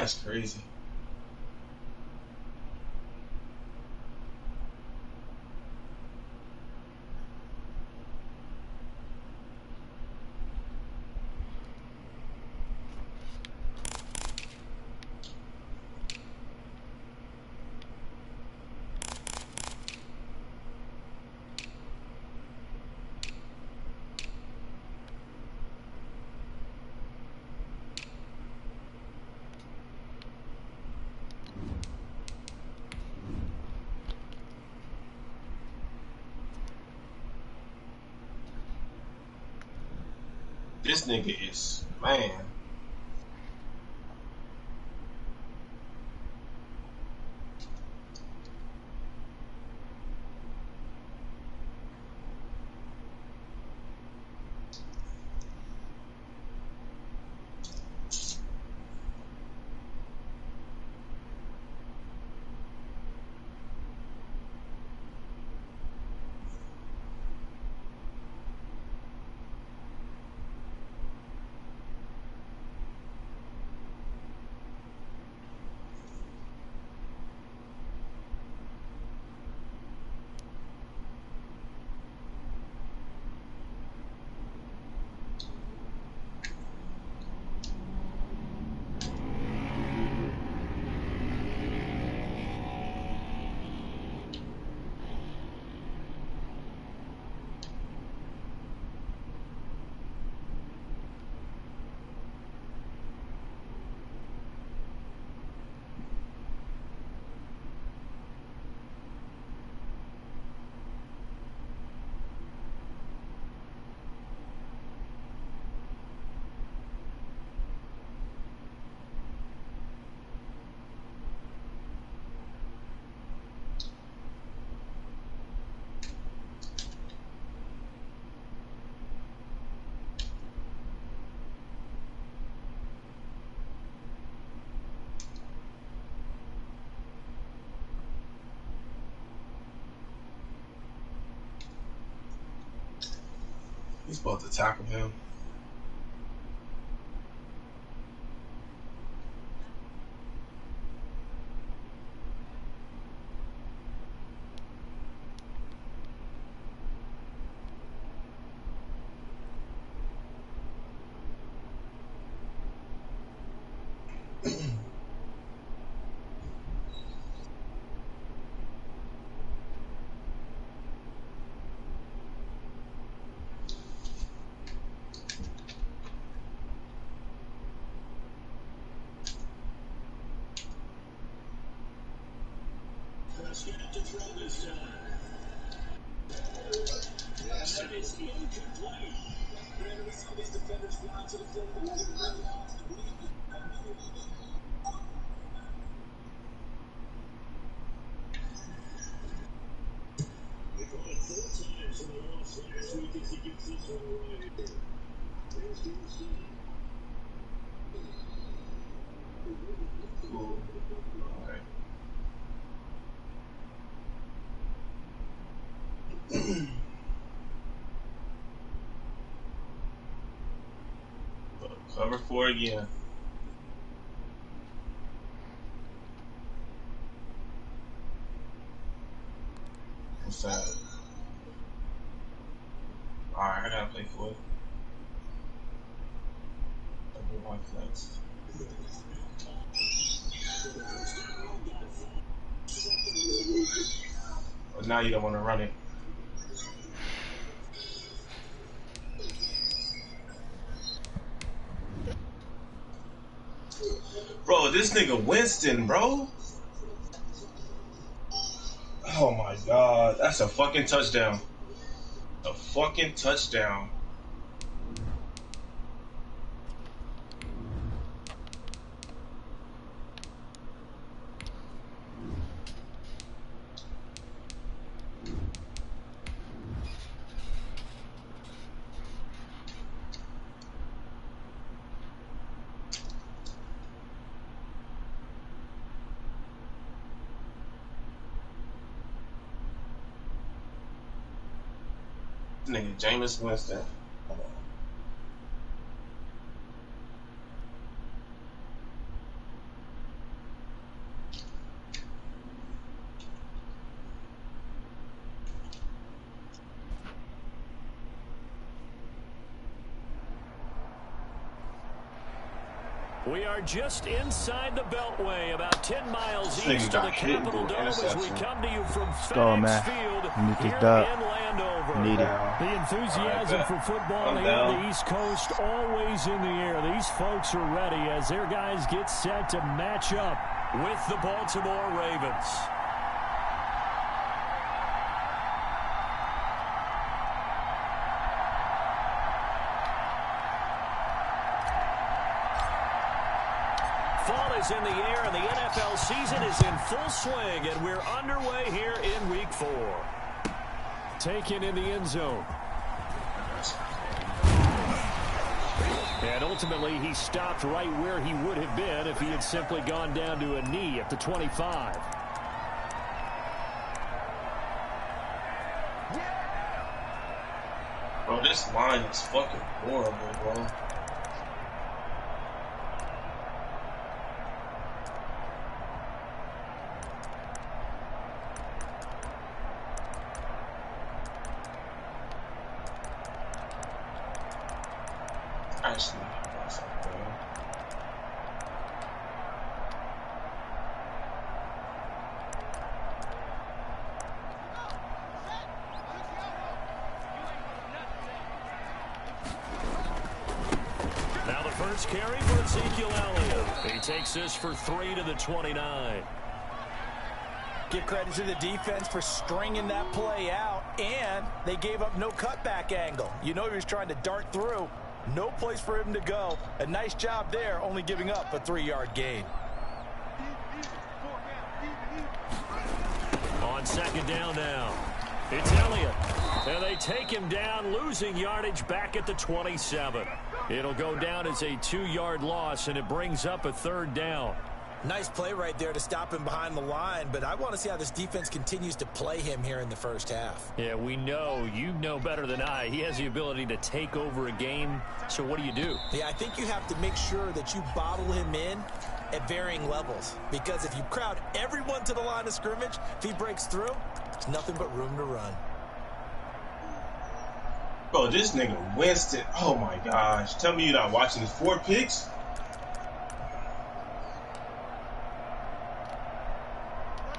That's crazy. This nigga is, man. He's supposed to tackle him. Cool. All right. Cover 4 again. What's that? Alright, I gotta play for it. Double one flex. But now you don't want to run it. Bro, this nigga Winston, bro. Oh my god, that's a fucking touchdown. A fucking touchdown. Nigga, Jameis Winston. Hold on. We are just inside the Beltway, about 10 miles east of the Capitol Dome as we come to you from FedEx Field here in Landover. The enthusiasm for football here on the East Coast always in the air. These folks are ready as their guys get set to match up with the Baltimore Ravens. Fall is in the air, and the NFL season is in full swing, and we're underway here in Week 4. Taken in the end zone. And ultimately, he stopped right where he would have been if he had simply gone down to a knee at the 25. Bro, this line is fucking horrible, bro. Actually, that's okay. Now the first carry for Ezekiel Elliott. He takes this for 3 to the 29. Give credit to the defense for stringing that play out, and they gave up no cutback angle. You know he was trying to dart through. No place for him to go. A nice job there, only giving up a 3-yard gain. On second down now, it's Elliott. And they take him down, losing yardage back at the 27. It'll go down as a 2-yard loss, and it brings up a third down. Nice play right there to stop him behind the line, but I want to see how this defense continues to play him here in the first half. Yeah, we know, you know better than I, he has the ability to take over a game, so what do you do? Yeah, I think you have to make sure that you bottle him in at varying levels, because if you crowd everyone to the line of scrimmage, if he breaks through, there's nothing but room to run. Bro, this nigga Winston, oh my gosh. Tell me you're not watching his 4 picks?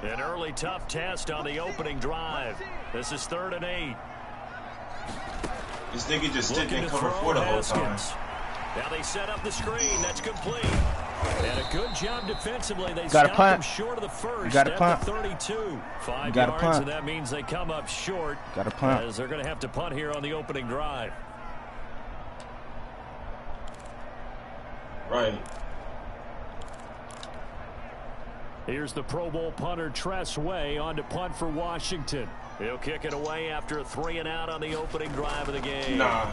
An early tough test on the opening drive. This is 3rd and 8. This nigga just stood in cover 4 the whole time. Now they set up the screen. That's complete. And a good job defensively. They stopped him short of the first at the 32. 5 yards, and that means they come up short. As they're going to have to punt here on the opening drive. Right. Here's the Pro Bowl punter Tress Way on to punt for Washington. He'll kick it away after a 3-and-out on the opening drive of the game. Nah.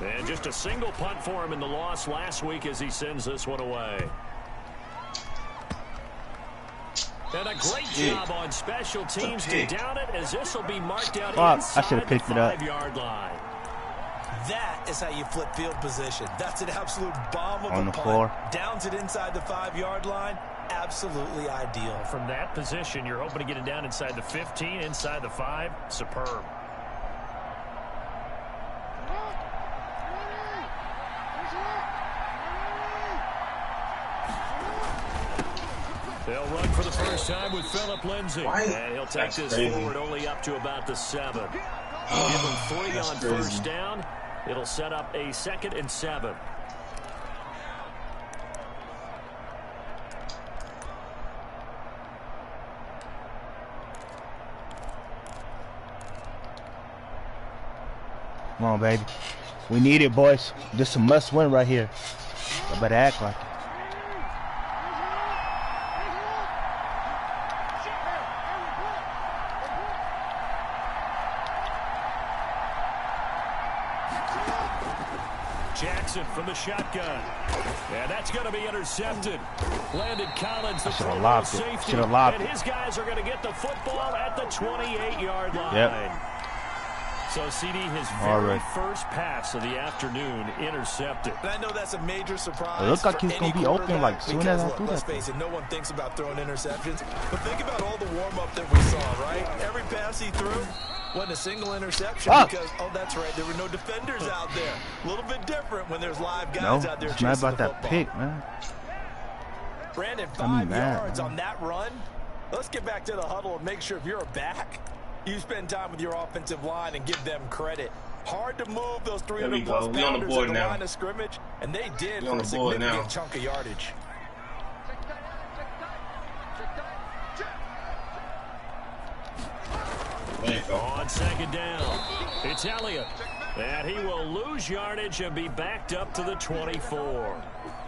And just a single punt for him in the loss last week as he sends this one away. And a great job on special teams to down it, as this will be marked out inside the 5-yard line. That is how you flip field position. That's an absolute bomb of a punt. Floor. Downs it inside the 5-yard line. Absolutely ideal. From that position, you're hoping to get it down inside the 15, inside the 5. Superb. They'll run for the first time with Phillip Lindsay. And he'll take this forward only up to about the 7. Give him 3 on first down. It'll set up a 2nd and 7. Come on, baby. We need it, boys. This is a must-win right here. I better act like it. Jackson from the shotgun. And that's going to be intercepted. Landon Collins, the safety. And his guys are going to get the football at the 28-yard line. Yep. So, CD, his very first pass of the afternoon intercepted. And I know that's a major surprise. It looked like he was going to be open like soon as I threw that. Let's face it, no one thinks about throwing interceptions. But think about all the warm-up that we saw, right? Every pass he threw wasn't a single interception because, oh, that's right, there were no defenders out there. A little bit different when there's live guys out there chasing it's not about the that pick, man. Brandon, 5 yards on that run. Let's get back to the huddle and make sure if you're a back, you spend time with your offensive line and give them credit. Hard to move those 300-plus pounders at the line of scrimmage, and they did for a significant chunk of yardage. On second down, it's Elliott. And he will lose yardage and be backed up to the 24.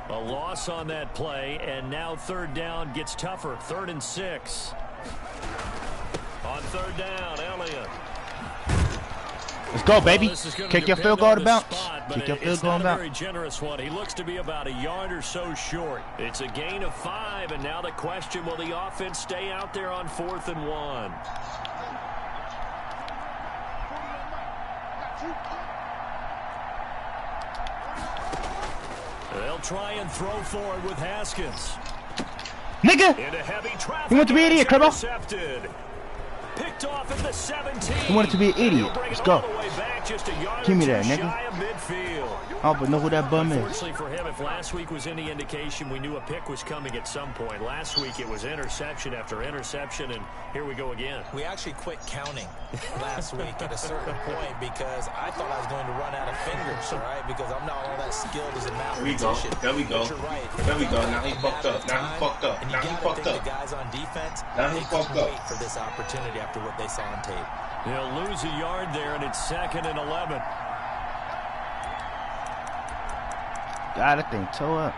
A loss on that play, and now third down gets tougher. 3rd and 6. On third down, Elliott. Let's go, baby. Kick your field goal to bounce. Kick your field goal to bounce. Very generous one. He looks to be about a yard or so short. It's a gain of 5, and now the question, will the offense stay out there on 4th and 1? They'll try and throw forward with Haskins. Nigga! You want to be an idiot, Crabbo? Picked off at the 17. You want it to be an idiot. Let's go. Give me that, nigga. I don't know who that bum is. Unfortunately for him, if last week was any indication, we knew a pick was coming at some point. Last week it was interception after interception, and here we go again. We actually quit counting last week at a certain point because I thought I was going to run out of fingers, all right? Because I'm not all that skilled as a mathematician. There we go. Right. There we go. Now he fucked up. Now he fucked up. Now he fucked up. The guys on defense, now he fucked up. Wait for this opportunity after what they saw on tape. They'll lose a yard there, and it's 2nd and 11. God, that thing toe up.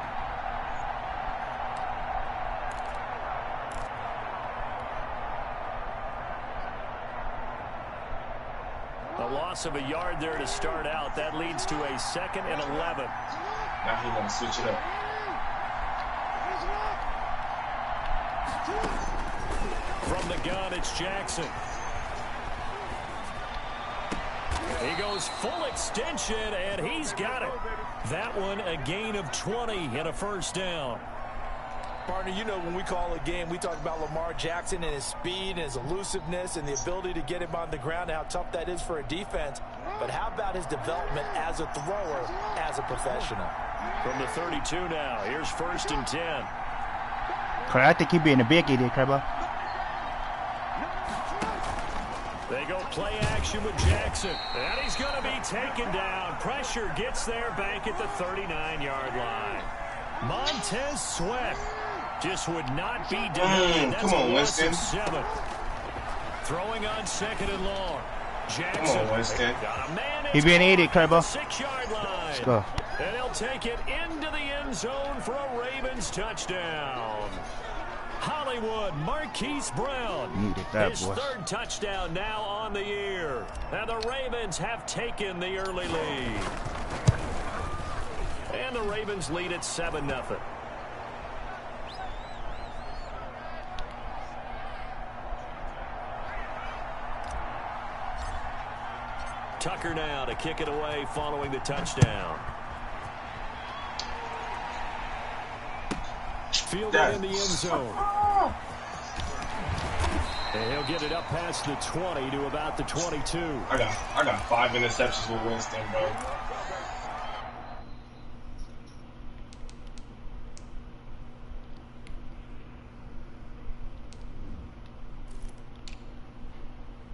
A loss of a yard there to start out. That leads to a 2nd and 11. Now he want to switch it up. From the gun, it's Jackson. He goes full extension, and he's got it. That one, a gain of 20 and a first down. Partner, you know when we call a game, we talk about Lamar Jackson and his speed and his elusiveness and the ability to get him on the ground and how tough that is for a defense. But how about his development as a thrower, as a professional? From the 32 now, here's 1st and 10. I think he'd be in a biggie there, Crabbo. They go play action with Jackson. And he's going to be taken down. Pressure gets there back at the 39-yard line. Montez Sweat just would not be denied. That's come on, a loss Winston. of 7. Throwing on 2nd and long. Jackson. Come on, Winston. Got a man. He'd be an idiot, Crabbo. 6-yard line. Let's go. And he'll take it into the end zone for a Ravens touchdown. Hollywood, Marquise Brown. Needed that, his boy. 3rd touchdown now on the year. And the Ravens have taken the early lead. And the Ravens lead at 7-0. Tucker now to kick it away following the touchdown. Fielded in the end zone. And he'll get it up past the 20 to about the 22. I got 5 interceptions with Winston, bro.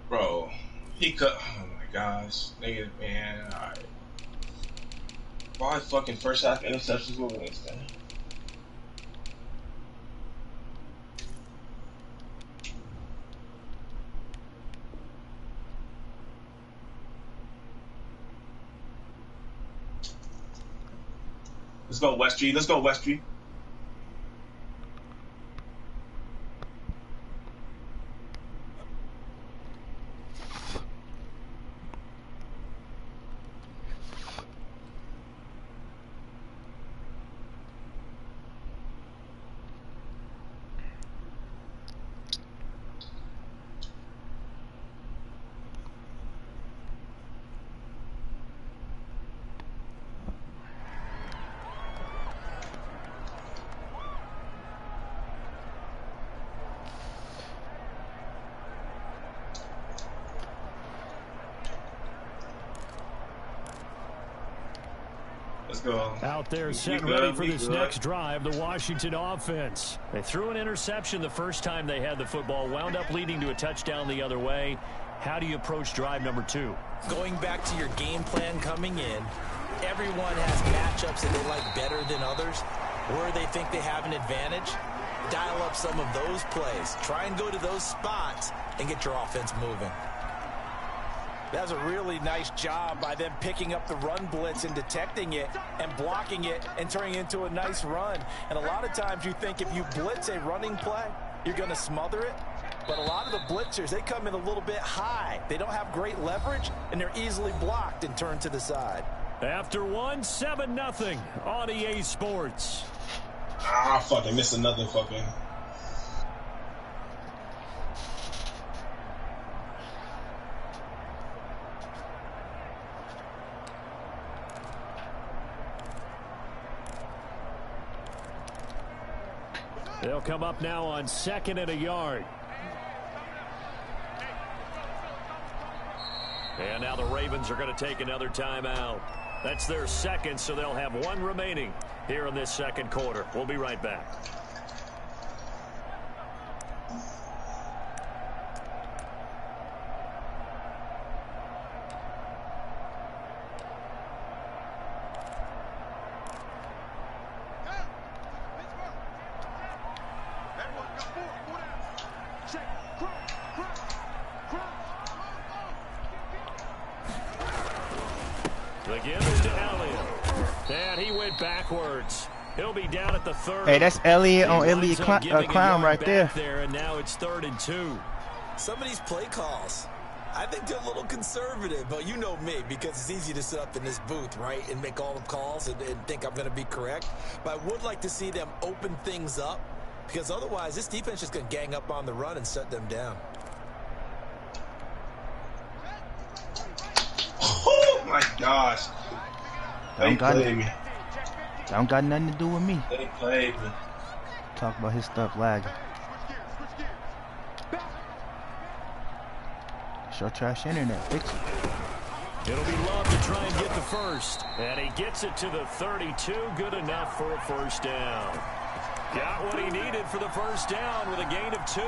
Bro, he cut. Oh my gosh, nigga, man. All right. 5 fucking first half interceptions with Winston. Let's go, Westry. Let's go, Westry. Let's go. Out there set ready for this next drive, the Washington offense. They threw an interception the first time they had the football, wound up leading to a touchdown the other way. How do you approach drive number 2? Going back to your game plan coming in, everyone has matchups that they like better than others, where they think they have an advantage. Dial up some of those plays. Try and go to those spots and get your offense moving. That's a really nice job by them picking up the run blitz and detecting it and blocking it and turning it into a nice run. And a lot of times you think if you blitz a running play, you're going to smother it. But a lot of the blitzers, they come in a little bit high. They don't have great leverage, and they're easily blocked and turned to the side. After 1, 7-0 on EA Sports. Ah, fucking missed another fucking. They'll come up now on 2nd and a yard. And now the Ravens are going to take another timeout. That's their second, so they'll have 1 remaining here in this second quarter. We'll be right back. The give is to Elliott. And he went backwards. He'll be down at the 30. Hey, that's Elliott on Elliott Clown right there. And now it's 3rd and 2. Some of these play calls, I think they're a little conservative, but you know me, because it's easy to sit up in this booth, right, and make all the calls and think I'm going to be correct. But I would like to see them open things up, because otherwise this defense is going to gang up on the run and shut them down. Oh my gosh. They played me. Don't got nothing to do with me. They played me. Talk about his stuff lagging. Show trash internet. Fix it. It'll be Love to try and get the first. And he gets it to the 32. Good enough for a first down. Got what he needed for the first down with a gain of 2.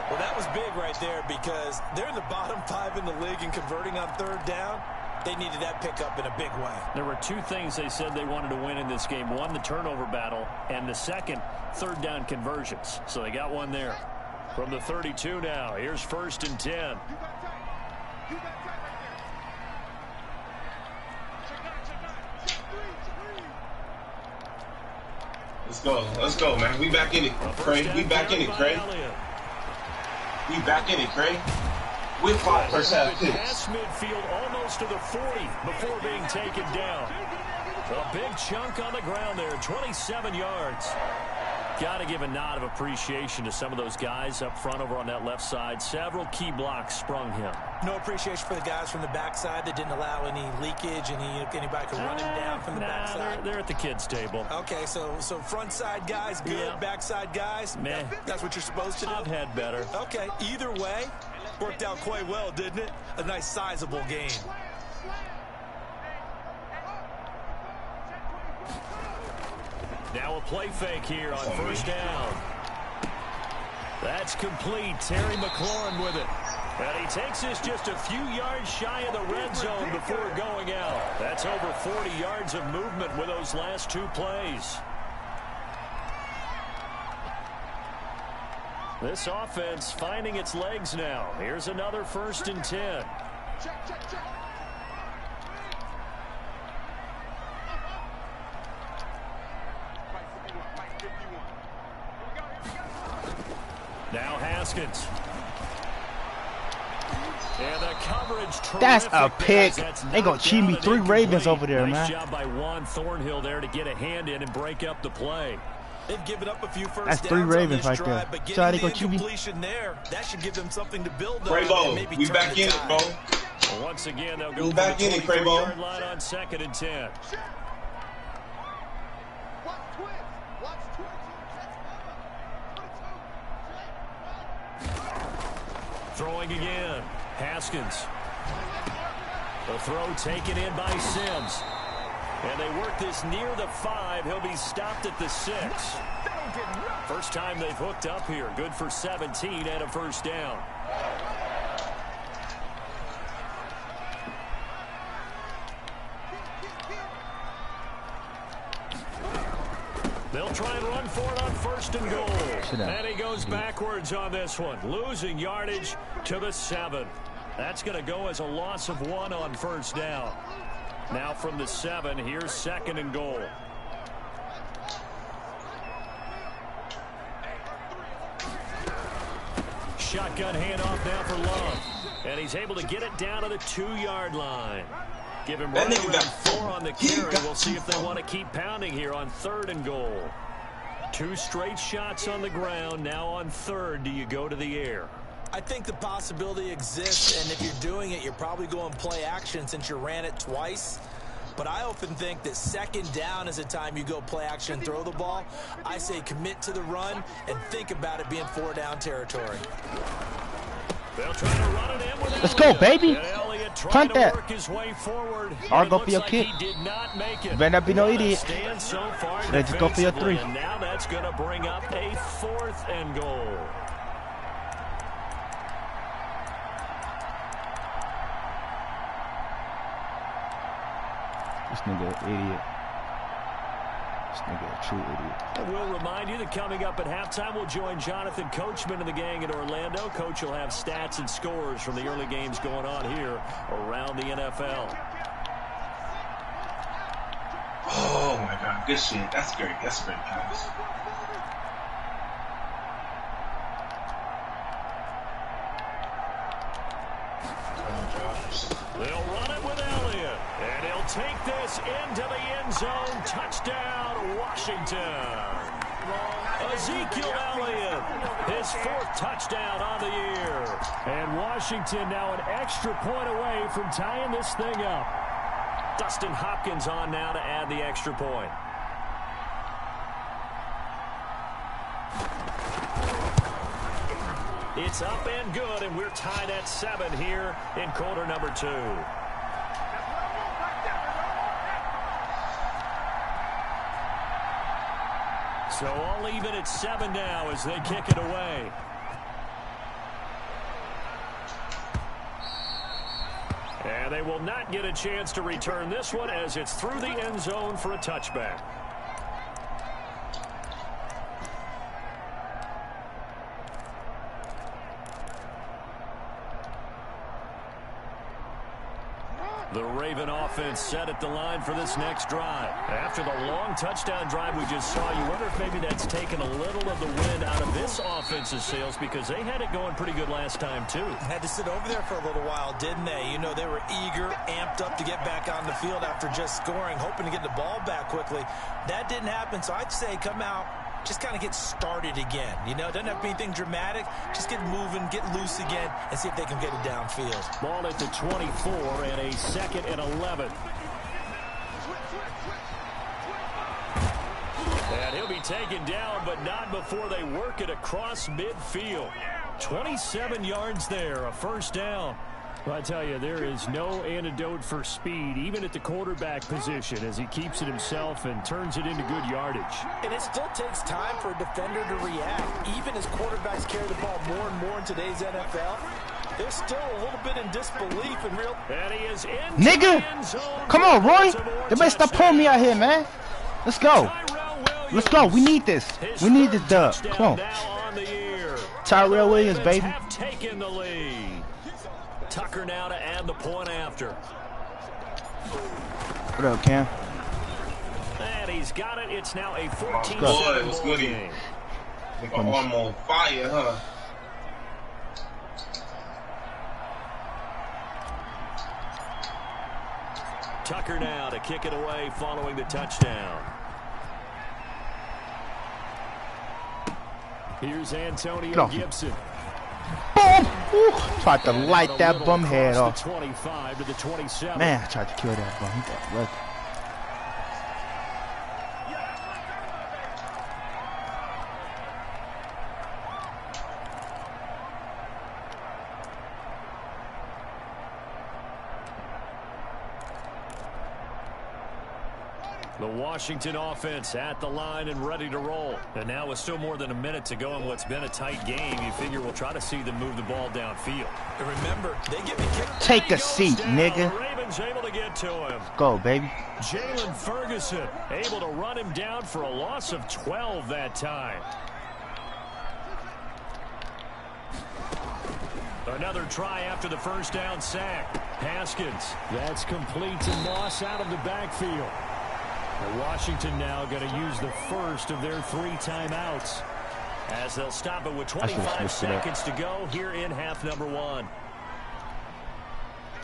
Well, that was big right there because they're in the bottom 5 in the league and converting on 3rd down. They needed that pickup in a big way. There were 2 things they said they wanted to win in this game. 1, the turnover battle, and the second, 3rd down conversions. So they got 1 there. From the 32 now, here's 1st and 10. Let's go, man. We back in it, Craig. We back in it, Craig. We back in it, Craig. With 5 first half picks. Past midfield almost to the 40 before being taken down. A big chunk on the ground there, 27 yards. Got to give a nod of appreciation to some of those guys up front over on that left side. Several key blocks sprung him. No appreciation for the guys from the backside that didn't allow any leakage, anybody could run him down from the backside. They're at the kids' table. Okay, so front side guys good, yeah. Backside guys, meh. That's what you're supposed to do? I've had better. Okay, either way, worked out quite well, didn't it? A nice sizable game. Now a play fake here on first down. That's complete. Terry McLaurin with it. And he takes this just a few yards shy of the red zone before going out. That's over 40 yards of movement with those last 2 plays. This offense finding its legs now. Here's another 1st and 10. Now Haskins. And the coverage. That's a pick. They gonna cheat me 3 Ravens over there, man. Nice job by Juan Thornhill there to get a hand in and break up the play. They've given up a few first That's 3 Ravens right drive, there. but So they getting gonna cheat me. completion there, that should give them something to build on. Craybo, we back in it, bro. Well, once again, they'll go back in it, Craybo. yard line on 2nd and 10. Throwing again. Haskins. The throw taken in by Sims. And they work this near the 5. He'll be stopped at the 6. First time they've hooked up here. Good for 17 and a first down. They'll try and run for it on first and goal. And he goes backwards on this one, losing yardage to the 7. That's going to go as a loss of 1 on first down. Now from the 7, here's second and goal. Shotgun handoff now for Love. And he's able to get it down to the 2-yard line. Give him right around 4 on the carry. We'll see if they want to keep pounding here on third and goal. 2 straight shots on the ground. Now on third, do you go to the air? I think the possibility exists, and if you're doing it, you're probably going play action since you ran it twice. But I often think that second down is a time you go play action and throw the ball. I say commit to the run and think about it being 4-down territory. They'll try to run it in with Let's go, baby. Punt that. Or go for your kick. Better not be no idiot. So just go for your 3. And now that's going to bring up a 4th and goal. This nigga an idiot. This nigga a true idiot. And we'll remind you that coming up at halftime, we'll join Jonathan Coachman and the gang in Orlando. Coach will have stats and scores from the early games going on here around the NFL. Oh, my God. Good shit. That's great. That's a great pass. They'll run it with Elliott. And he'll take this into the end zone. Touchdown, Washington. Ezekiel Elliott, his 4th touchdown on the year. And Washington now an extra point away from tying this thing up. Dustin Hopkins on now to add the extra point. It's up and good, and we're tied at 7 here in quarter number 2. So all even at 7 now as they kick it away. And they will not get a chance to return this one as it's through the end zone for a touchback. The Raven offense set at the line for this next drive. After the long touchdown drive we just saw, you wonder if maybe that's taken a little of the wind out of this offense's sails because they had it going pretty good last time, too. Had to sit over there for a little while, didn't they? You know, they were eager, amped up to get back on the field after just scoring, hoping to get the ball back quickly. That didn't happen, so I'd say come out, just kind of get started again. You know, it doesn't have to be anything dramatic. Just get moving, get loose again, and see if they can get it downfield. Ball at the 24 and a 2nd and 11. And he'll be taken down, but not before they work it across midfield. 27 yards there, a first down. Well, I tell you, there is no antidote for speed, even at the quarterback position, as he keeps it himself and turns it into good yardage. And it still takes time for a defender to react. Even as quarterbacks carry the ball more and more in today's NFL, they're still a little bit in disbelief and real. And he is in. Nigga! Come on, Roy! You better stop pulling me out here, man. Let's go. Let's go. We need this. We need this dub. Come on. Tyrell Williams, baby. Have taken the lead. Tucker now to add the point after. What up, Cam? And he's got it. It's now a 14-7 ball game. I'm on fire, huh? Tucker now to kick it away following the touchdown. Here's Antonio Gibson. Boom! Ooh, tried to light that bum head off. 25 to the 27. Man, I tried to kill that bum. He got lucky. The Washington offense at the line and ready to roll. And now with still more than a minute to go in what's been a tight game, you figure we'll try to see them move the ball downfield. And remember, they get me kicked. Take a seat, nigga. The Ravens able to get to him. Go, baby. Jalen Ferguson able to run him down for a loss of 12 that time. Another try after the first down sack. Haskins. That's complete to Moss out of the backfield. And Washington now going to use the first of their 3 timeouts as they'll stop it with 25 seconds to go here in half number 1.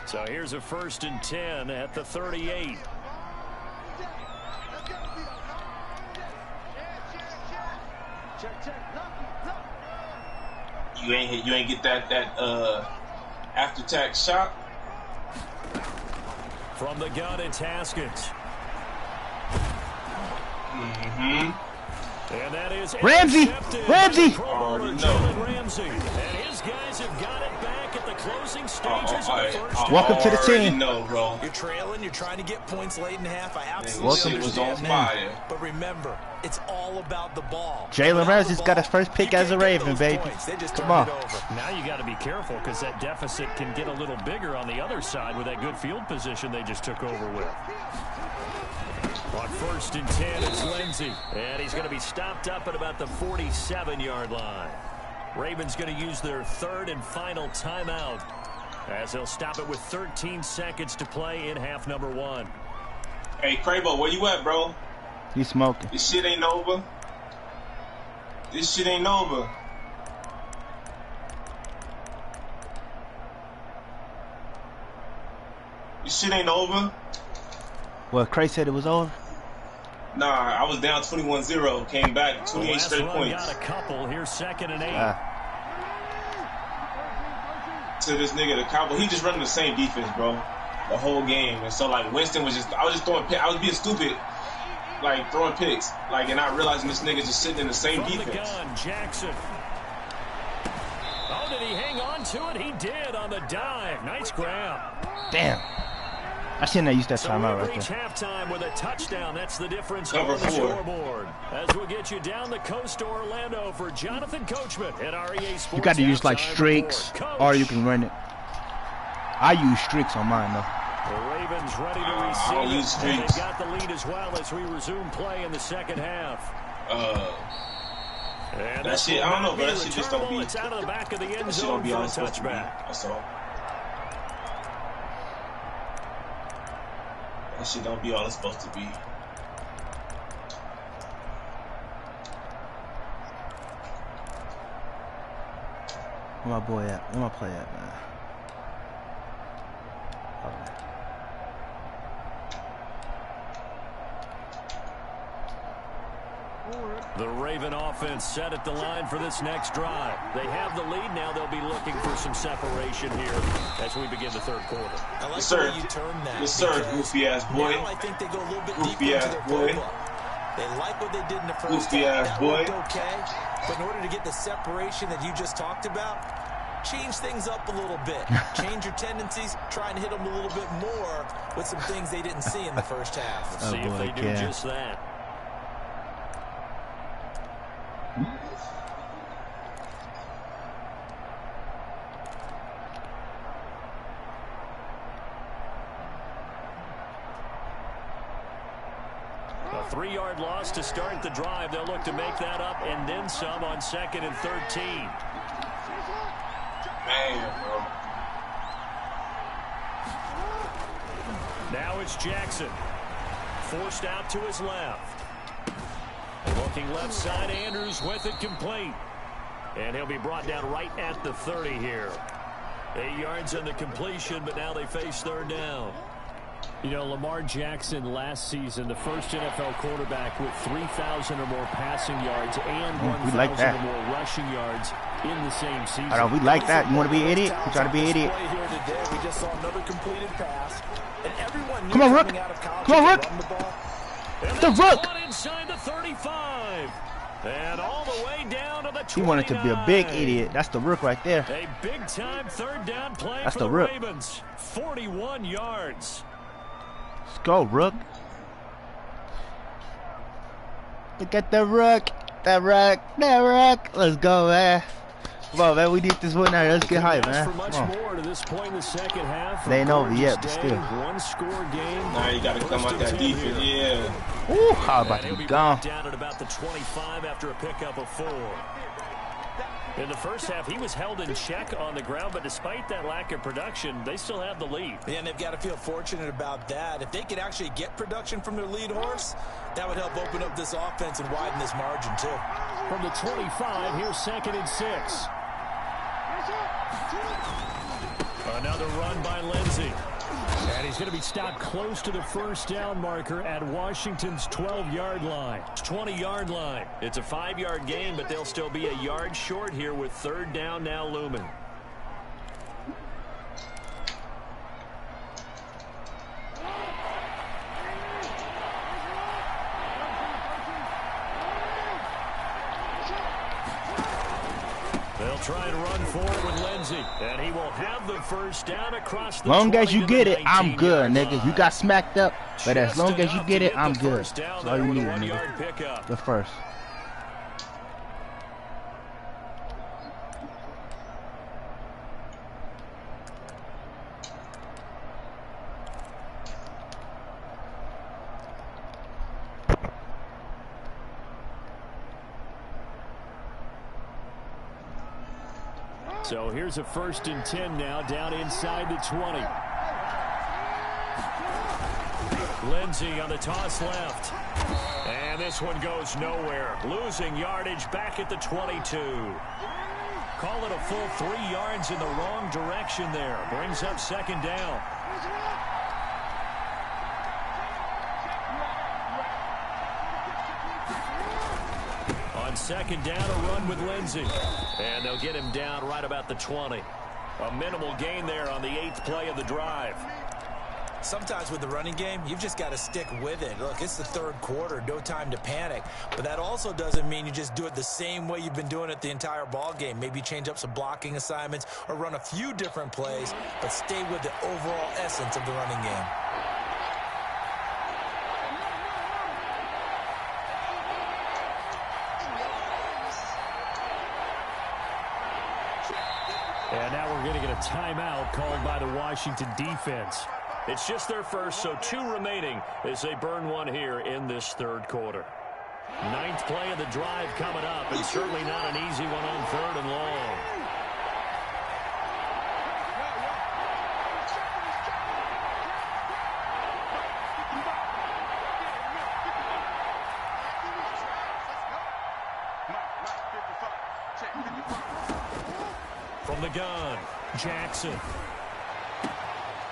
So here's a 1st and 10 at the 38. You ain't get that after tax shot. From the gun, it's Haskins. And that is Ramsey. Already know. Ramsey. And his guys have got it back at the closing stages of the first. Welcome to the team. No, bro. You're trailing. You're trying to get points late in half. I absolutely understand. Was on fire. But remember, it's all about the ball. Jalen Ramsey's got his first pick as a Raven, baby. Come on. Now you got to be careful because that deficit can get a little bigger on the other side with that good field position they just took over with. On 1st and 10, it's Lindsey. And he's going to be stopped up at about the 47-yard line. Ravens going to use their 3rd and final timeout as they'll stop it with 13 seconds to play in half number 1. Hey, Crabo, where you at, bro? He's smoking. This shit ain't over. This shit ain't over. This shit ain't over. Well, Cray said it was over. Nah, I was down 21-0, came back 28 straight points. Got a couple here, 2nd and 8. To this nigga, the Cowboy, he just running the same defense, bro, the whole game. And so like Winston was I was just throwing, I was being stupid, like throwing picks, like, and not realizing this nigga just sitting in the same From defense. The gun, Jackson. Oh, did he hang on to it? He did on the dive. Nice grab. Damn. I shouldn't have used that timeout right there. Halftime with a touchdown. That's the difference on the 4. scoreboard. As we get you down the coast to Orlando for Jonathan Coachman at REA Sports. You got to use like streaks, or you can run it. I use streaks on mine though. The Ravens ready to receive. I'll use streaks. They got the lead as well as we resume play in the second half. And that shit, I don't know, but that shit just don't be. It's out of the back of the end zone for a touchback. That's all. That shit don't be all it's supposed to be. Where my boy at? Where my play at, man? The Raven offense set at the line for this next drive. They have the lead now. They'll be looking for some separation here as we begin the 3rd quarter. I like yes, the way you term that. Yes, sir. Goofy ass boy. Now I think they go a little bit Goofy deeper ass into their boy. playbook. They like what they did in the first Goofy half. ass That boy. worked okay, but in order to get the separation that you just talked about, change things up a little bit. Change your tendencies. Try and hit them a little bit more with some things they didn't see in the first half. Let's see if they do just that. A 3-yard loss to start the drive. They'll look to make that up and then some on 2nd and 13. Man, bro. Now it's Jackson. Forced out to his left. Looking left side, Andrews with it complete. And he'll be brought down right at the 30 here. 8 yards on the completion, but now they face 3rd down. You know, Lamar Jackson last season, the first NFL quarterback with 3,000 or more passing yards and 1,000 or more rushing yards in the same season. I know, we like that. You want to be an idiot? You try to be an idiot. Here today, we just saw another completed pass, and everyone knew come on, Rook. Come on, Rook. The Rook. Inside the 35. And all the way down to the 29. He wanted to be a big idiot. That's the Rook right there. A big-time 3rd down play That's for the Rook. Ravens. 41 yards. Let's go, Rook. Look at the rook. That rook. That rook. Let's go, man. Come on, man. We need this win now. Let's get hype, man. For much more to this point in the second half. They ain't over yet, but still. One-score game. Now you got to come out that defense, yeah. Ooh, how about to be gone? Down at about the 25 after a pickup of 4. In the first half, he was held in check on the ground, but despite that lack of production, they still have the lead. Yeah, and they've got to feel fortunate about that. If they could actually get production from their lead horse, that would help open up this offense and widen this margin, too. From the 25, here's 2nd and 6. Another run by Lindsey. And he's going to be stopped close to the first down marker at Washington's 12-yard line. 20-yard line. It's a 5-yard gain, but they'll still be a yard short here with 3rd down now looming. They'll try and run forward with Lindsey, and he will have the first down across the long as you get it, I'm good, nigga. You got smacked up, but as long as you get it, I'm good. That's all you need, nigga. The first. So here's a 1st and 10 now, down inside the 20. Lindsey on the toss left. And this one goes nowhere. Losing yardage back at the 22. Call it a full 3 yards in the wrong direction there. Brings up 2nd down. On 2nd down, a run with Lindsey. And they'll get him down right about the 20. A minimal gain there on the 8th play of the drive. Sometimes with the running game, you've just got to stick with it. Look, it's the 3rd quarter, no time to panic. But that also doesn't mean you just do it the same way you've been doing it the entire ball game. Maybe change up some blocking assignments or run a few different plays, but stay with the overall essence of the running game. And now we're going to get a timeout called by the Washington defense. It's just their first, so 2 remaining as they burn one here in this 3rd quarter. 9th play of the drive coming up, and certainly not an easy one on 3rd and long. From the gun, Jackson.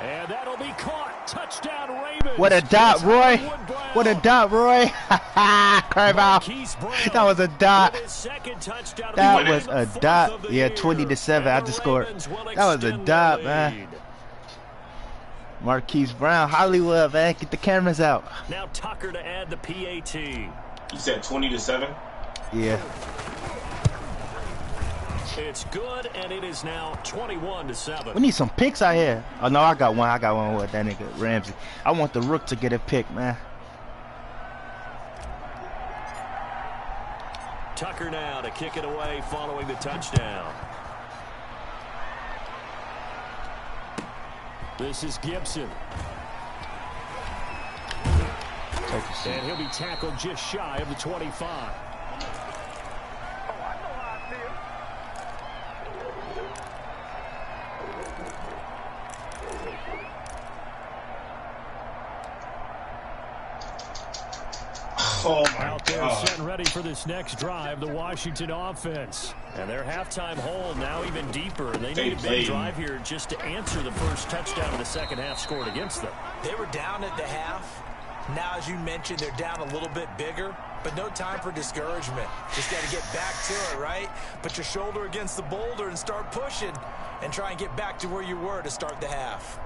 And that'll be caught. Touchdown, Ravens. What a dot, Roy. What a dot, Roy. Carve out. That was a dot. That was a dot. Yeah, 20-7. I just scored. That was a dot, man. Marquise Brown, Hollywood, man. Get the cameras out. Now Tucker to add the PAT. You said 20-7? Yeah. It's good, and it is now 21-7. We need some picks out here. Oh, no, I got one. I got one with that nigga, Ramsey. I want the rook to get a pick, man. Tucker now to kick it away following the touchdown. This is Gibson. And he'll be tackled just shy of the 25. Oh my Out there God. set and ready for this next drive, the Washington offense. And their halftime hole now even deeper. They need a big drive here just to answer the first touchdown of the second half scored against them. They were down at the half. Now, as you mentioned, they're down a little bit bigger, but no time for discouragement. Just got to get back to it, right? Put your shoulder against the boulder and start pushing and try and get back to where you were to start the half.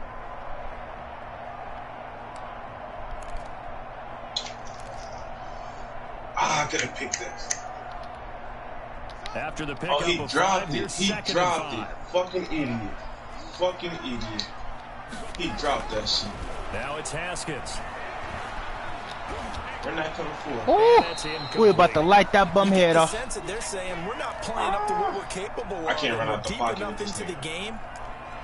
I could have picked this. After the pickup he of dropped 5, it. He dropped it. Fucking idiot. Fucking idiot. He dropped that shit. Now it's Haskins. They're not coming forward. Oh, we're about to light that bum head off. Sense that they're saying we're not playing up to what we're capable of. I can't run out the deep pocket enough into the game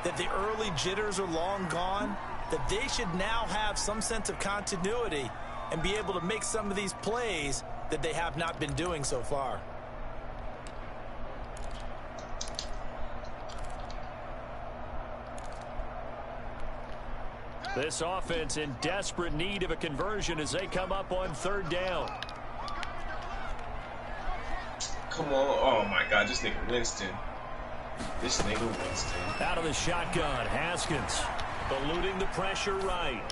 that the early jitters are long gone, that they should now have some sense of continuity and be able to make some of these plays that they have not been doing so far. This offense in desperate need of a conversion as they come up on 3rd down. Come on. Oh, my God. This nigga Winston. Out of the shotgun, Haskins eluding the pressure right.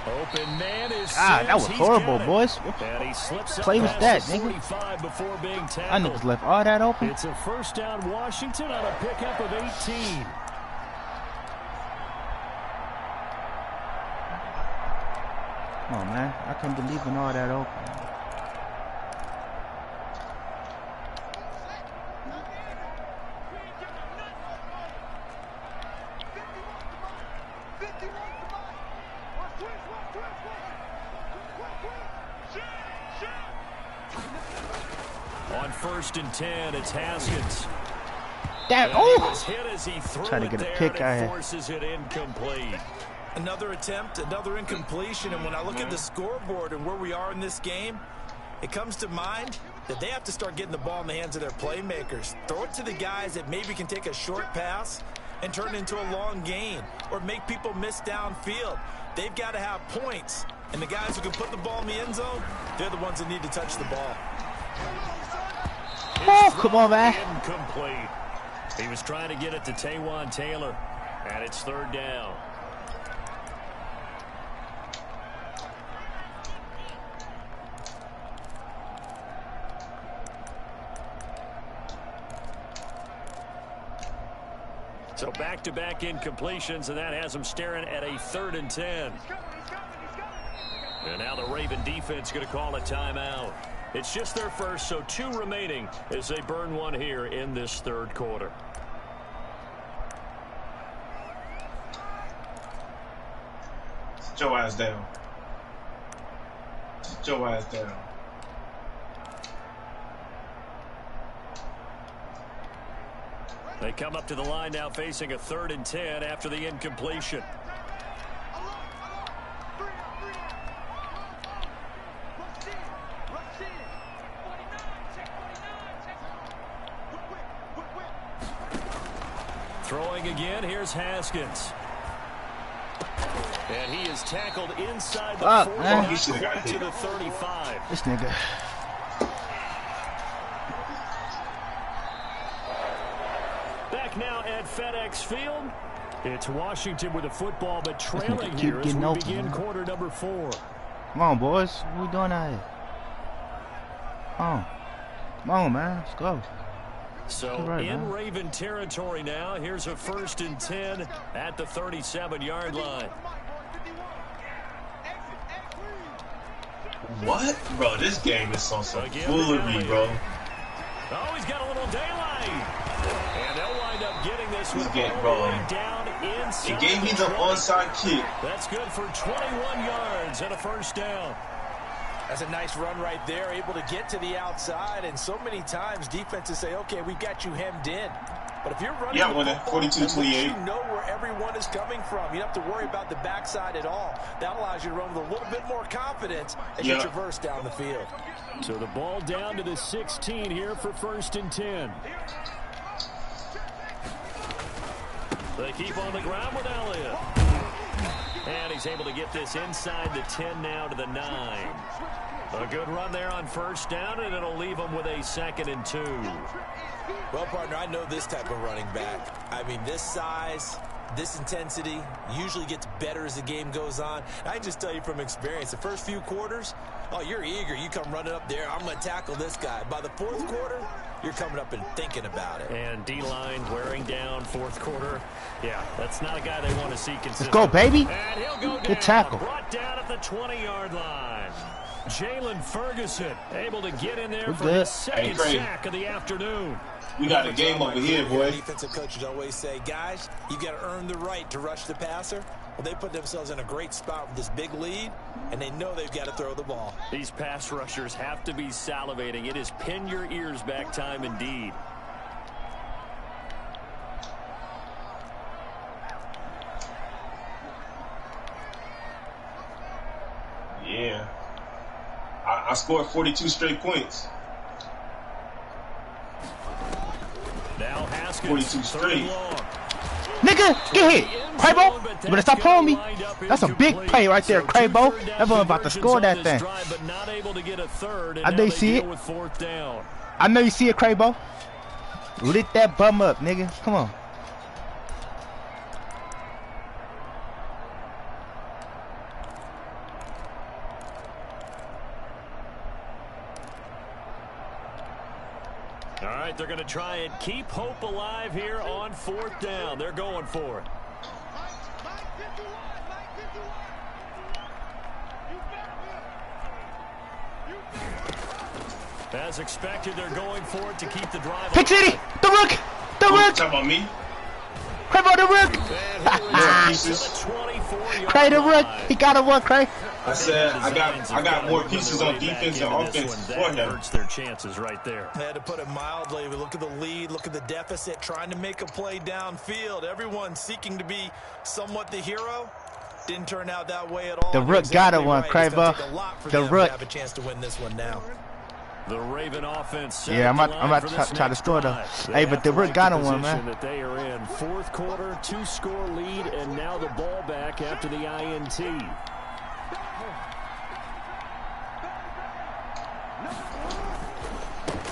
Open man is that was horrible, boys. What play was that, nigga? I niggas left all that open. It's a first down Washington on a pickup of 18. Oh man, I can't believe in all that open. On 1st and 10, it's Haskins. Trying to get a pick out here. Forces it incomplete. Another attempt, another incompletion, and when I look at the scoreboard and where we are in this game, it comes to mind that they have to start getting the ball in the hands of their playmakers. Throw it to the guys that maybe can take a short pass and turn it into a long gain or make people miss downfield. They've got to have points, and the guys who can put the ball in the end zone, they're the ones that need to touch the ball. Oh, come on, man. Incomplete. He was trying to get it to Taywan Taylor, and it's 3rd down. So back-to-back incompletions, and that has them staring at a 3rd and 10. And now the Raven defense going to call a timeout. It's just their first, so 2 remaining as they burn one here in this 3rd quarter. Sit your ass down. Sit your ass down. They come up to the line now facing a 3rd and 10 after the incompletion. Throwing again, here's Haskins. And he is tackled inside the 40 to the 35. This nigga. Back now at FedEx Field. It's Washington with the football, but trailing here as we begin quarter number 4. Come on, boys. What we doing out here? Come on, man. Let's go. So in Raven territory now. Here's a 1st and 10 at the 37-yard line. What? Bro, this game is some foolery, bro. Oh, he's got a little daylight. And they'll wind up getting this one down inside. It gave me the onside kick. That's good for 21 yards and a 1st down. That's a nice run right there, able to get to the outside. And so many times defenses say, okay, we've got you hemmed in. But if you're running, 42-28. You know where everyone is coming from. You don't have to worry about the backside at all. That allows you to run with a little bit more confidence as you traverse down the field. So the ball down to the 16 here for 1st and 10. They keep on the ground with Elliott. And he's able to get this inside the 10 now to the 9. A good run there on 1st down, and it'll leave them with a 2nd and 2. Well, partner, I know this type of running back. I mean, this size, this intensity usually gets better as the game goes on. I can just tell you from experience, the first few quarters, oh, you're eager. You come running up there, I'm going to tackle this guy. By the 4th quarter, you're coming up and thinking about it. And D-line wearing down 4th quarter. Yeah, that's not a guy they want to see consistent. Let's go, baby. And he'll go down. Good tackle. Brought down at the 20-yard line. Jalen Ferguson able to get in there for his 2nd sack of the afternoon. We got a game over here, boy. Defensive coaches always say, guys, you got to earn the right to rush the passer. Well, they put themselves in a great spot with this big lead, and they know they've got to throw the ball. These pass rushers have to be salivating. It is pin your ears back time indeed. Yeah. I scored 42 straight points. Now Haskins, 42 straight. Nigga, get hit. Crabo, you better stop pulling me. That's a big play right there, Crabo. That boy about to score that thing. I know you see it. I know you see it, Crabo. Lit that bum up, nigga. Come on. All right, they're going to try and keep hope alive here on 4th down. They're going for it. As expected, they're going for it to keep the drive. Pick City! The Rook! The Rook! Talk about me? Crabo, the Rook! Cray, the Rook! He got a one, Cray. I said I got more pieces on defense and offense for him. Hurts their chances right there. I had to put it mildly. Look at the lead, look at the deficit, trying to make a play downfield. Everyone seeking to be somewhat the hero. Didn't turn out that way at all. The Rook got a one, Crabo. The Rook. Have a chance to win this one now. The Raven offense. Yeah, I'm about to try to score though. Hey, but the Rook got a one, man. That they are in 4th quarter, 2-score lead, and now the ball back after the INT.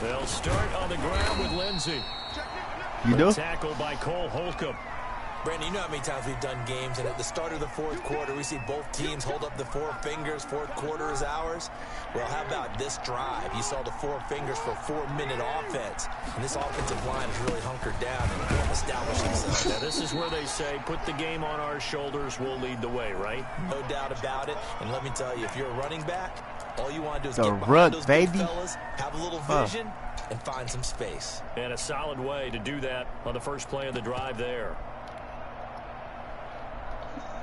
They'll start on the ground with Lindsey. You do? Tackle by Cole Holcomb. Brandon, you know how many times we've done games, and at the start of the 4th quarter, we see both teams hold up the 4 fingers. 4th quarter is ours. Well, how about this drive? You saw the 4 fingers for 4-minute offense, and this offensive line is really hunkered down and establishing themselves. Now, this is where they say, put the game on our shoulders, we'll lead the way, right? No doubt about it. And let me tell you, if you're a running back, all you want to do is the get behind those baby. big fellas, have a little vision, and find some space. And a solid way to do that on the first play of the drive there.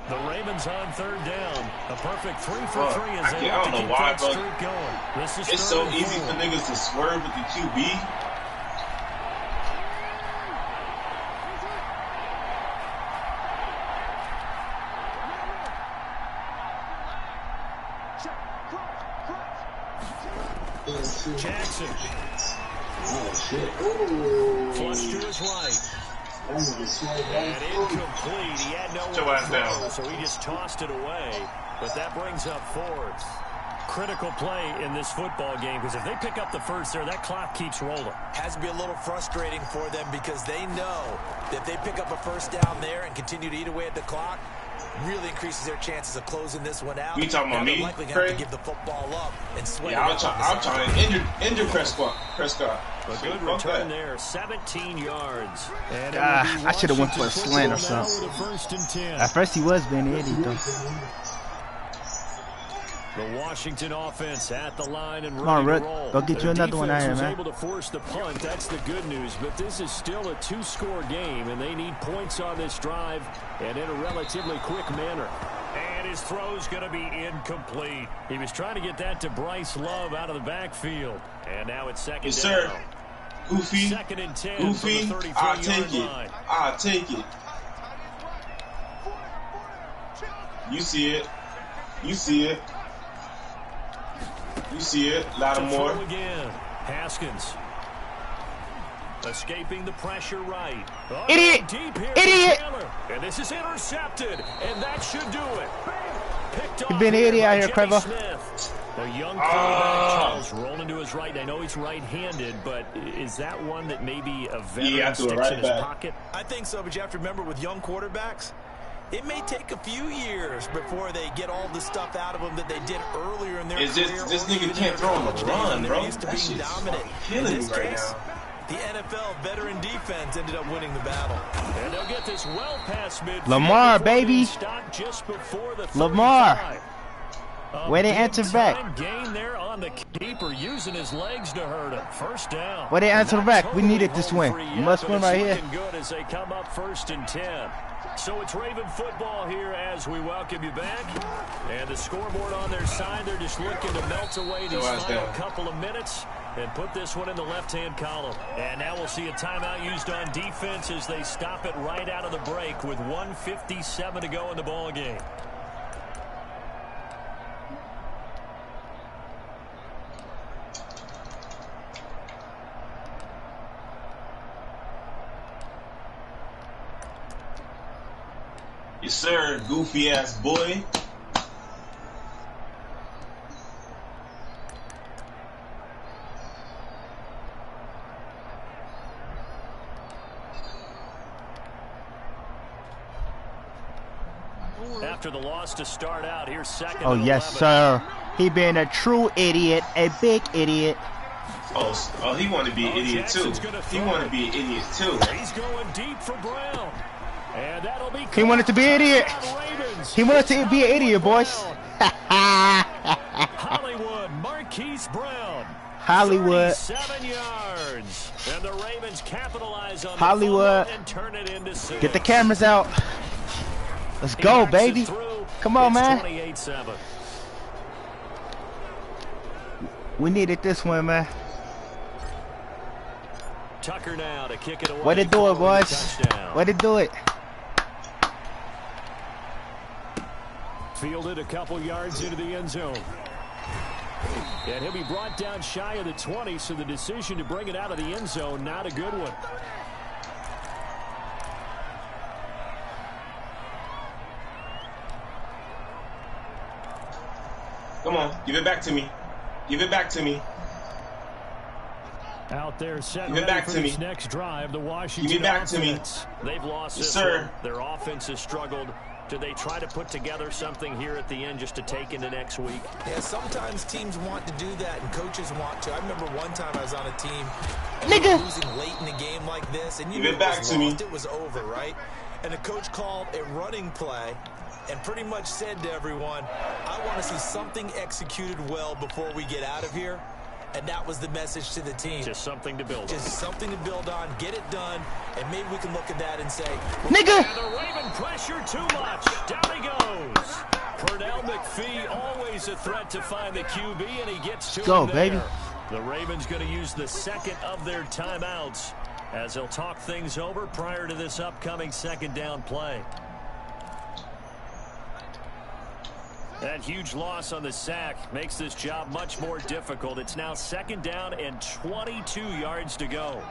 The Ravens on 3rd down. A perfect 3 for 3 as they I don't know why, but this is it's so easy for niggas to swerve with the QB. Jackson. Oh, shit. Flush to his right. And incomplete. He had no one to throw, so he just tossed it away. But that brings up 4th. Critical play in this football game, because if they pick up the first there, that clock keeps rolling. Has to be a little frustrating for them because they know that if they pick up a first down there and continue to eat away at the clock, really increases their chances of closing this one out. You talking about me, likely have to give the football up and sweat. Yeah, I'm trying to injure Prescott. A good return there, 17 yards. And I should have went for a slant or something. At first he was being idiot though. The Washington offense at the line and come on, Rick. Go get you another one out here, man. Able to force the punt. That's the good news. But this is still a 2-score game, and they need points on this drive and in a relatively quick manner. And his throw's going to be incomplete. He was trying to get that to Bryce Love out of the backfield. And now it's 2nd down. Yes, sir. Goofy. 2nd and 10 Goofy. from the 33-yard I'll take it. line. I'll take it. You see it. You see it. You see it. Lattimore. Again. Haskins. Escaping the pressure right. Oh, idiot! Deep here idiot! And this is intercepted. And that should do it. Picked You've been an idiot out here, Cravo. The young quarterback, Charles, rolling to his right. I know he's right-handed, but is that one that maybe a veteran sticks in his pocket? I think so, but you have to remember with young quarterbacks, it may take a few years before they get all the stuff out of them that they did earlier in their career. This nigga can't throw on the run, bro. That shit's killing me right now. The NFL veteran defense ended up winning the battle. And they'll get this well past midfield. Lamar, baby. Just before the Lamar. Where they answer back? Gain there on the keeper, using his legs to hurt him. First down. Where they answer back? We needed this win. Must win right here. Good as they come up 1st and 10. So it's Raven football here as we welcome you back. And the scoreboard on their side, they're just looking to melt away these final couple of minutes and put this one in the left-hand column. And now we'll see a timeout used on defense as they stop it right out of the break with 1:57 to go in the ball game. Yes, sir, goofy ass boy. After the loss to start out, here's 2nd. Oh, yes, sir. He being a true idiot, a big idiot. Oh, he wanted to be an idiot too. He wanted to be an idiot too. He's going deep for Brown. And that'll be he wanted to be an idiot. He wanted to be an idiot, boys. Hollywood, Marquise Brown. Hollywood. 7 yards. And the Ravens capitalize on Hollywood. And turn it into 6. Get the cameras out. Let's go, baby. Come on, man. 28-7. We needed this one, man. Tucker now to kick it away. Way to do it, boys. Way to do it. Fielded a couple yards into the end zone. And he'll be brought down shy of the 20, so the decision to bring it out of the end zone, not a good one. Come on, give it back to me. Give it back to me. Out there, set give it back to me. Next drive, the Washington give it back offense. To me. They've lost yes, this sir. one. Their offense has struggled. Do they try to put together something here at the end just to take into next week? Yeah, sometimes teams want to do that and coaches want to. I remember one time I was on a team losing late in a game like this, and you knew it was over, right? And the coach called a running play and pretty much said to everyone, I want to see something executed well before we get out of here. And that was the message to the team. Just something to build on. Just something to build on, get it done, and maybe we can look at that and say, nigga! And the Raven pressure too much. Down he goes. Pernell McPhee, always a threat to find the QB, and he gets to go, him there. baby. The Ravens going to use the second of their timeouts as they'll talk things over prior to this upcoming 2nd down play. That huge loss on the sack makes this job much more difficult. It's now 2nd down and 22 yards to go.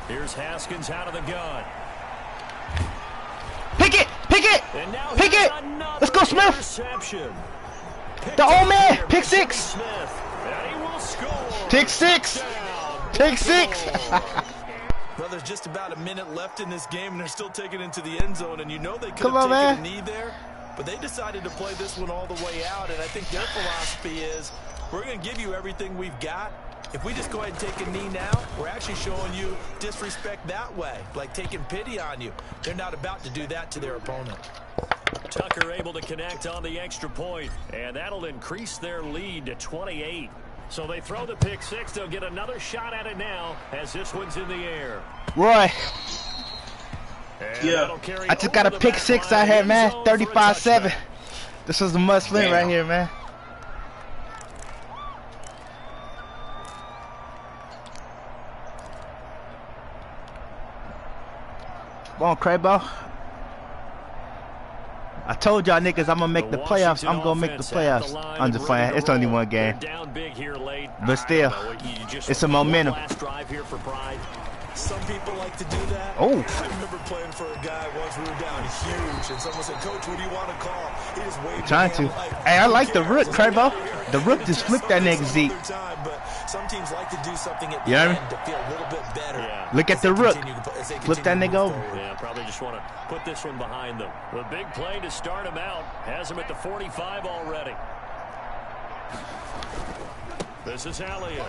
Here's Haskins out of the gun. Pick it! Pick it! And now pick it! Let's go, Smith! The old man! Pick 6! Smith, and he will score. Pick 6! Pick 6! Well, there's just about a minute left in this game, and they're still taking it into the end zone, and you know they could have taken a knee there, but they decided to play this one all the way out, and I think their philosophy is, we're going to give you everything we've got. If we just go ahead and take a knee now, we're actually showing you disrespect that way, like taking pity on you. They're not about to do that to their opponent. Tucker able to connect on the extra point, and that'll increase their lead to 28. So they throw the pick 6. They'll get another shot at it now as this one's in the air. Roy. And yeah. I just got a pick 6 out here, man. 35-7. This was a must-win right here, man. Come on, Crabo. I told y'all niggas I'm gonna make the playoffs. I'm gonna make the playoffs. I'm just playing. It's only one game. But still, it's a momentum. Some people like to do that. Oh. I remember playing for a guy once. We were down huge, and someone said, Coach, what do you want to call? He just waved trying to. Hey, I like the rook, Crabo. The rook just flipped that nigga Zeke. But some teams like to do something at the end to feel a little bit better. Yeah. Look at the rook. Flip that nigga over. Yeah, probably just want to put this one behind them. The big play to start him out has him at the 45 already. This is Elliott.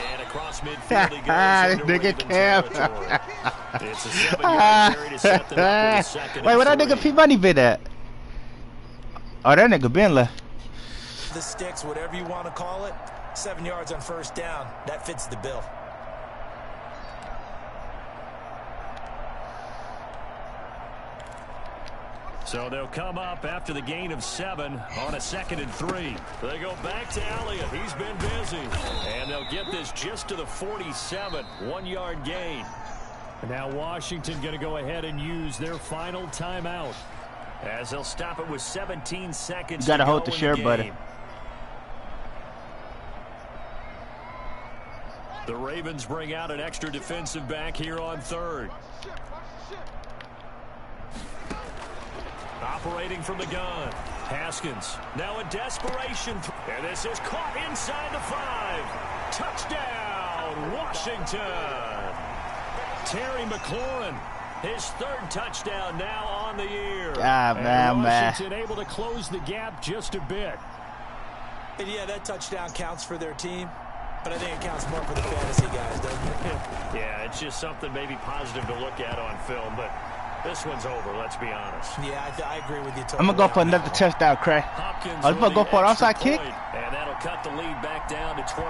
And a across midfield he goes into Raven territory. It's a 7-yard carry to set them up with a second. Wait, where that nigga P Money been at? Oh, that nigga been left. The sticks, whatever you want to call it, 7 yards on first down. That fits the bill. So they'll come up after the gain of 7 on a 2nd and 3. They go back to Elliott. He's been busy. And they'll get this just to the 47. 1-yard gain. And now Washington going to go ahead and use their final timeout, as they'll stop it with 17 seconds. You got to hold go the in share the button. game. The Ravens bring out an extra defensive back here on 3rd. Operating from the gun, Haskins. Now in desperation. And this is caught inside the 5. Touchdown, Washington. Terry McLaurin, his 3rd touchdown now on the year. Man. Washington able to close the gap just a bit. And yeah, that touchdown counts for their team, but I think it counts more for the fantasy guys, doesn't it? Yeah, it's just something maybe positive to look at on film, but this one's over, let's be honest. Yeah, I agree with you totally. I'm going to go for another touchdown, Craig. Hopkins I'm going to go for an offside kick. And that'll cut the lead back down to 21.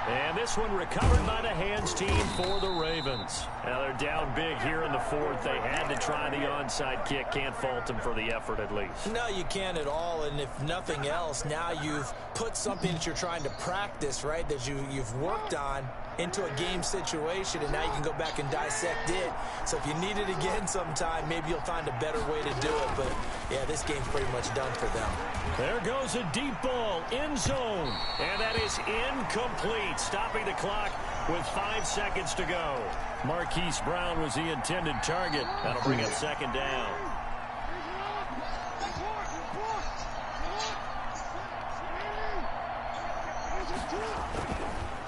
And this one recovered by the hands team for the Ravens. Now they're down big here in the 4th. They had to try the onside kick. Can't fault them for the effort at least. No, you can't at all. And if nothing else, now you've put something that you're trying to practice, right, that you've worked on into a game situation, and now you can go back and dissect it. So if you need it again sometime, maybe you'll find a better way to do it. But, yeah, this game's pretty much done for them. There goes a deep ball, end zone. And that is incomplete, stopping the clock with 5 seconds to go. Marquise Brown was the intended target. That'll bring up 2nd down.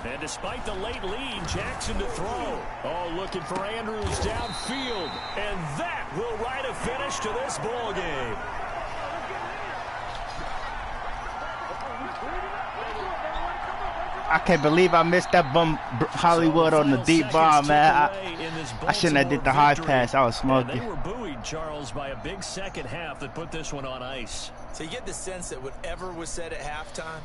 And despite the late lead, Jackson to throw. Oh, looking for Andrews downfield. And that will write a finish to this ball game. I can't believe I missed that bum Hollywood on the deep bomb, man. I shouldn't have did the high pass. I was smoking. They were buoyed, Charles, by a big second half that put this one on ice. So you get the sense that whatever was said at halftime,